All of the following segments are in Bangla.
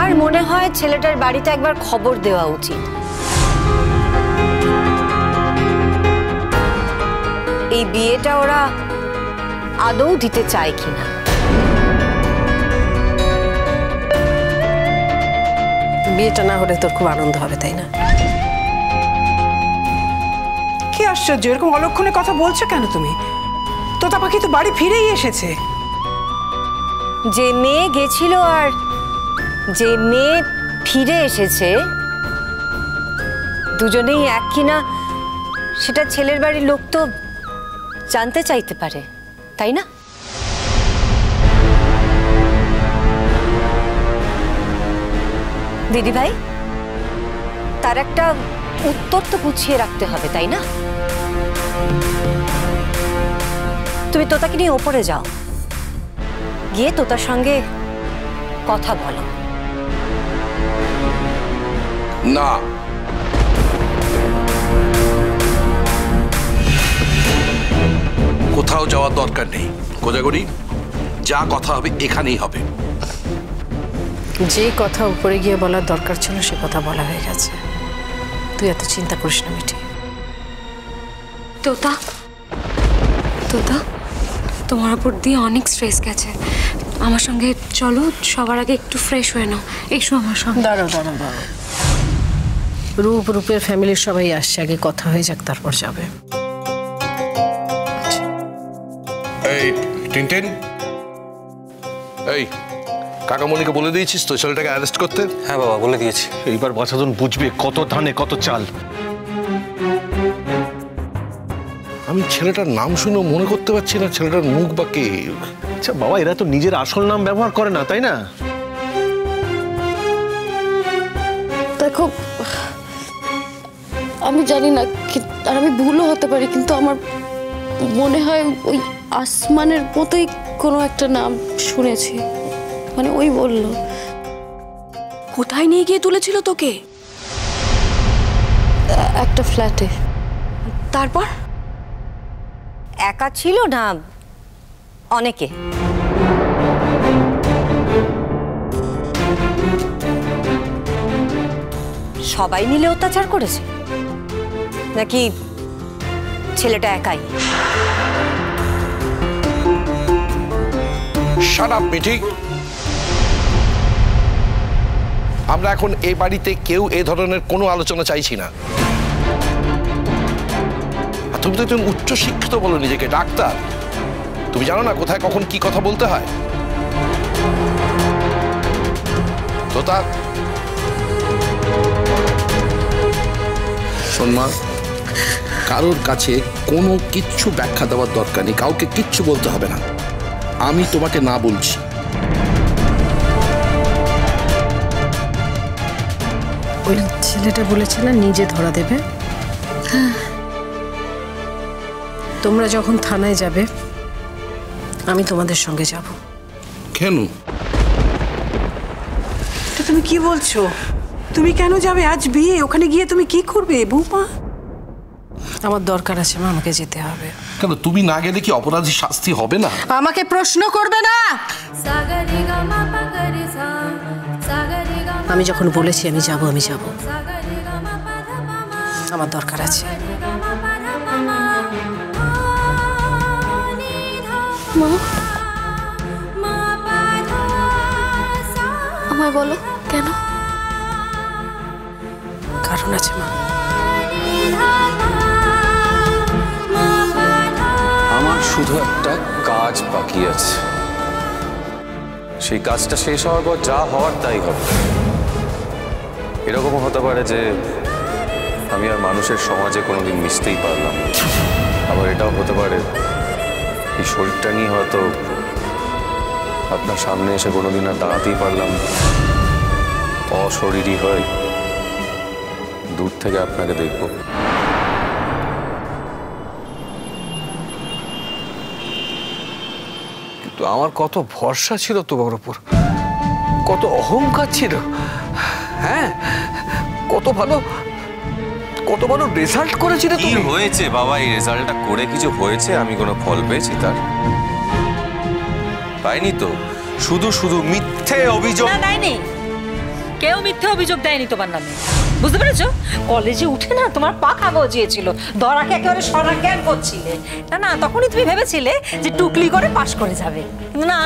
আমার মনে হয় ছেলেটার বাড়িতে একবার খবর দেওয়া উচিত। এই বিয়েটা ওরা আদৌ দিতে চায় কিনা। বিয়েটা না হলে তোর খুব আনন্দ হবে, তাই না? কি আশ্চর্য, এরকম অলক্ষণে কথা বলছো কেন তুমি? তোতা পাখি তো বাড়ি ফিরেই এসেছে। যে মেয়ে গেছিল আর যে মেয়ে ফিরে এসেছে দুজনেই এক কিনা সেটা ছেলের বাড়ির লোক তো জানতে চাইতে পারে, তাই না? দিদি ভাই, তার একটা উত্তর তো গুছিয়ে রাখতে হবে, তাই না? তুমি তোতাকে নিয়ে ওপরে যাও, গিয়ে তোতার সঙ্গে কথা বলো। না, কোথাও যাওয়ার দরকার নেই। কোজাগরি, যা কথা হবে এখানেই হবে। যে কথা উপরে গিয়ে বলার দরকার ছিল সে কথা বলা হয়ে গেছে। তুই এত চিন্তা করিস না মিঠি। তোতা, তোতা, তোমার উপর দিয়ে অনেক স্ট্রেস গেছে। আমার সঙ্গে চলো, সবার আগে একটু ফ্রেশ হয়ে নাও। এসো আমার সঙ্গে। দাঁড়াও দাঁড়াও দাঁড়াও, রূপের ফ্যামিলির সবাই আসছে, আগে কথা হয়ে যাক তারপর যাবে। এই টিনটিন, এই কাকামণিকে বলে দিয়েছিস তো ছেলেটাকে অ্যারেস্ট করতে? হ্যাঁ বাবা, বলে দিয়েছি। এইবার বাছাধন বুঝবে কত ধানে কত চাল। আমি ছেলেটার নাম শুনে মনে করতে পারছি না ছেলেটার মুখ বা কে। আচ্ছা বাবা, এরা তো নিজের আসল নাম ব্যবহার করে না, তাই না? দেখো, আমি জানি না আর আমি ভুলও হতে পারি, কিন্তু আমার মনে হয় ওই আসমানের মতোই কোনো একটা নাম শুনেছি। মানে ওই বললো। কোথায় নিয়ে গিয়ে তুলেছিল তোকে? একটা ফ্ল্যাটে। তারপর একা ছিল না অনেকে? সবাই মিলে অত্যাচার করেছে নাকি ছেলেটা একাই? Shut up Mithi. আমরা এখন এই বাড়িতে কেউ এই ধরনের কোনো আলোচনা চাইছি না। তুমি তো একজন উচ্চ শিক্ষিত বলো নিজেকে, ডাক্তার। তুমি জানো না কোথায় কখন কি কথা বলতে হয়? তোতা, শোন মা, কারোর কাছে কোনো কিচ্ছু ব্যাখ্যা দেওয়ার দরকার নেই, কাউকে কিচ্ছু বলতে হবে না। আমি তোমাকে না বলছি। ওই ছেলেটা বলেছে না নিজে ধরা দেবে। তোমরা যখন থানায় যাবে আমি তোমাদের সঙ্গে যাব। কেন? তুমি কি বলছো? তুমি কেন যাবে? আজ বিয়ে, ওখানে গিয়ে তুমি কি করবে বৌমা? আমার দরকার আছে মা, আমাকে যেতে হবে। কেন, তুমি না গেলে কি অপরাধী শাস্তি হবে না? আমাকে প্রশ্ন করবে না। আমি যখন বলেছি আমি যাব, আমি যাব। আমার দরকার আছে। মা, আমায় বলো কেন? কারণ আছে মা। আমার শুধু একটা কাজ বাকি আছে। সেই কাজটা শেষ হওয়ার পর যা হওয়ার তাই হবে। এরকমও হতে পারে যে আমি আর মানুষের সমাজে কোনোদিন মিশতেই পারলাম। আবার এটাও হতে পারে এই শরীরটা নিয়ে হয়তো আপনার সামনে এসে কোনোদিন আর দাঁড়াতেই পারলাম, অশরীরী হয়ে দূর থেকে আপনাকে দেখব। কিন্তু আমার কত ভরসা ছিল তোমার উপর, কত অহংকার ছিল। হ্যাঁ, কত ভালো রেজাল্ট করেছিলে কি তুমি। হয়েছে বাবা, এই রেজাল্টটা করে কিছু হয়েছে? আমি কোনো ফল পেয়েছি তার? পাইনি তো। শুধু শুধু মিথ্যে অভিযোগ। না, নেই। কেউ মিথ্যে অভিযোগ দেয়নি তোমার নামে, বুঝতে পেরেছো? কলেজে উঠে না তোমার পাখা গজিয়েছিল, ধরাকে একেবারে সরা জ্ঞান করছিলে। না তখনই তুমি ভেবেছিলে যে টুকলি করে পাশ করে যাবে, কিন্তু না,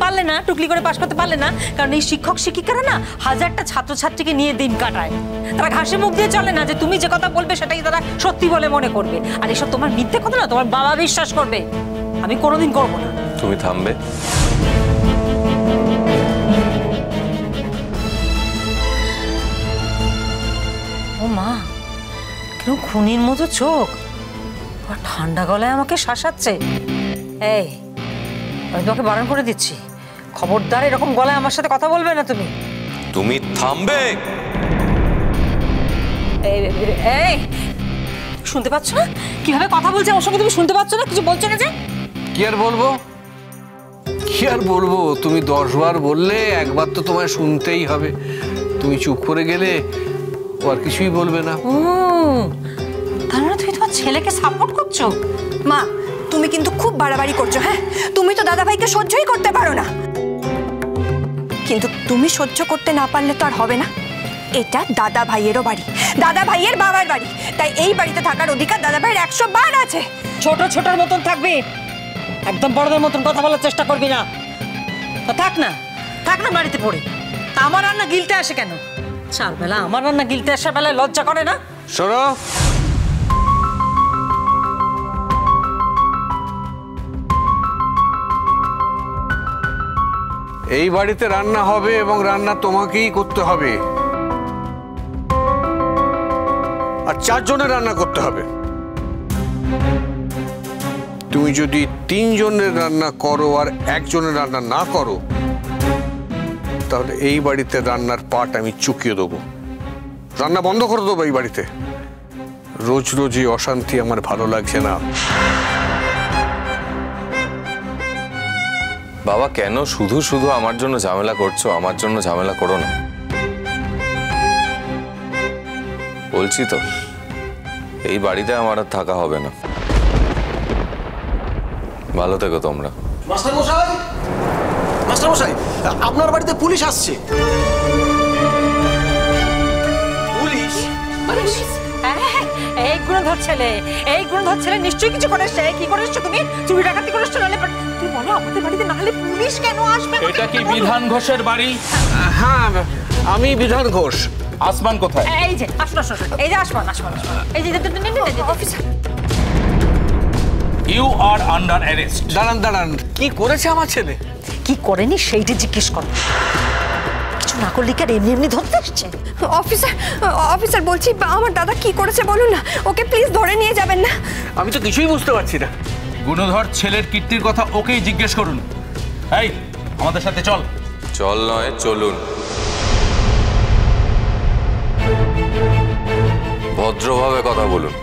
পারলে না, টুকলি করে পাশ করতে পারলে না। কারণ এই শিক্ষক শিক্ষিকারা না হাজারটা ছাত্রছাত্রীকে নিয়ে দিন কাটায়, তারা ঘাসে মুখ দিয়ে চলে না যে তুমি যে কথা বলবে সেটাই তারা সত্যি বলে মনে করবে। আর এসব তোমার মিথ্যে কথা না তোমার বাবা বিশ্বাস করবে, আমি কোনোদিন করবো না। তুমি থামবে? ও মা, কেন খুনির মতো চোখ, ঠান্ডা গলায় আমাকে শাসাচ্ছে। এই, আমি তোমাকে বারণ করে দিচ্ছি, খবরদার এরকম গলায় আমার সাথে কথা বলবে না তুমি। তুমি থামবে? এই, শুনতে পাচ্ছ না কিভাবে কথা বলছে ওর সঙ্গে? তুমি শুনতে পাচ্ছ না? কিছু বলছো না যে? কি আর বলবো, কি আর বলবো? তুমি 10 বার বললে, একবার তো তোমায় শুনতেই হবে। তুমি চুপ করে গেলে ও আর কিছুই বলবে না। তার মানে তুমি তোমার ছেলেকে সাপোর্ট করছো? মা, তুমি কিন্তু খুব বাড়াবাড়ি করছো। হ্যাঁ, তুমি তো দাদা ভাইকে সহ্যই করতে পারো না, কিন্তু তুমি সহ্য করতে না পারলে তো আর হবে না। এটা দাদা ভাইয়েরও বাড়ি, দাদা ভাইয়ের বাবার বাড়ি, তাই এই বাড়িতে থাকার অধিকার দাদা ভাইয়ের 100 বার আছে। ছোটর মতন থাকবি, একদম বড়দের মতন কথা বলার চেষ্টা করবি না। থাক না বাড়িতে পড়ে। আমার রান্না গিলতে আসে কেন? 4 বেলা আমার রান্না গিলতে আসার বেলায় লজ্জা করে না? শোনো, এই বাড়িতে রান্না হবে এবং রান্না তোমাকেই করতে হবে, আর 4 জনের রান্না করতে হবে। তুমি যদি 3 জনের রান্না করো আর 1 জনের রান্না না করো, তাহলে এই বাড়িতে রান্নার পাট আমি চুকিয়ে দেবো, রান্না বন্ধ করে দেবো এই বাড়িতে। রোজ এই অশান্তি আমার ভালো লাগছে না। বাবা, কেন শুধু আমার জন্য ঝামেলা করছো? আমার জন্য ঝামেলা করো না, বলছি তো এই বাড়িতে আমার আর থাকা হবে না। ভালো থেকো তোমরা। মাস্টারমশাই, আপনার বাড়িতে পুলিশ আসছে। পুলিশ? এই গুণধর ছেলে নিশ্চয়ই কিছু করে এসছে। কি করে এসছো তুমি? চুরি ডাকাতি করে এসছো? নাহলে তুই বলো আমাদের বাড়িতে না হলে পুলিশ কেন আসবে? এটা কি বিধান ঘোষের বাড়ি? হ্যাঁ, আমি বিধান ঘোষ। আসমান কোথায়? এই যে আসুন, এই যে আসমান। এই যে officer, you are under arrest. দাঁড়ান, কি করেছে আমার ছেলে? কি করেনি সেইটা জিজ্ঞেস করো। কিছু না করলে কি আর এমনি ধরতে আসছে? অফিসার বলছি, আমার দাদা কি করেছে বলুন না, ওকে প্লিজ ধরে নিয়ে যাবেন না। আমি তো কিছুই বুঝতে পারছি না। গুণধর ছেলের কীর্তির কথা ওকেই জিজ্ঞেস করুন। এই, আমাদের সাথে চল। চল নয়, চলুন। ভদ্রভাবে কথা বলুন।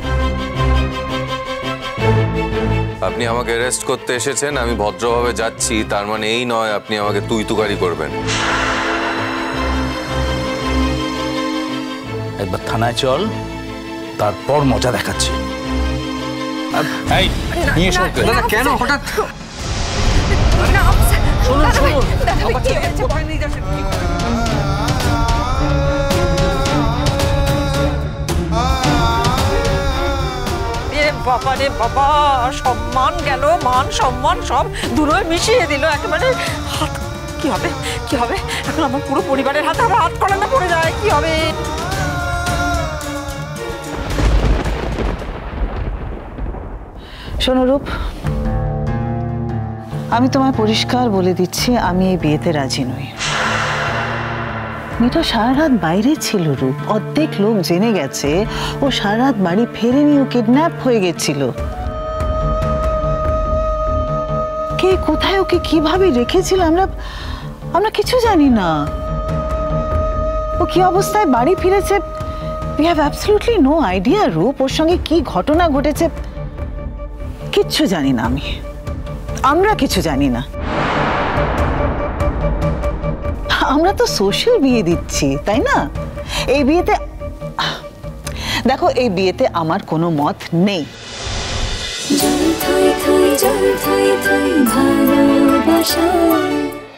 আপনি আমাকে অ্যারেস্ট করতে এসেছেন, আমি ভদ্রভাবে যাচ্ছি, তার মানে এই নয় আপনি আমাকে তুই তুকারি করবেন। একবার থানায় চল, তারপর মজা দেখাচ্ছি। এই, নিয়ে এসো ওকে। দাদা, কেন হঠাৎ? শুনুন, কোথায় নিয়ে যাচ্ছেন? বাবা রে বাবা, সম্মান গেল, মান সম্মান সব দুটোই মিশিয়ে দিল একেবারে। হাত কি হবে এখন? আমার পুরো পরিবারের হাতে আমার হাত করানো পড়ে যায়, কি হবে? শোনো রূপ, আমি তোমায় পরিষ্কার বলে দিচ্ছি, আমি এই বিয়েতে রাজি নই। মেয়েটা সারা রাত বাইরে ছিল রূপ, অর্ধেক লোক জেনে গেছে ও সারা রাত বাড়ি ফেরেনি, ও কিডন্যাপ হয়ে গেছিল। কে কোথায় ওকে কিভাবে রেখেছিল আমরা কিছু জানি না। ও কি অবস্থায় বাড়ি ফিরেছে we have absolutely no idea রূপ। ওর সঙ্গে কি ঘটনা ঘটেছে কিচ্ছু জানি না আমরা কিছু জানি না। আমরা তো সোশ্যাল বিয়ে দিচ্ছি, তাই না? এই বিয়েতে দেখো, এই বিয়েতে আমার কোনো মত নেই। ভালোবাসা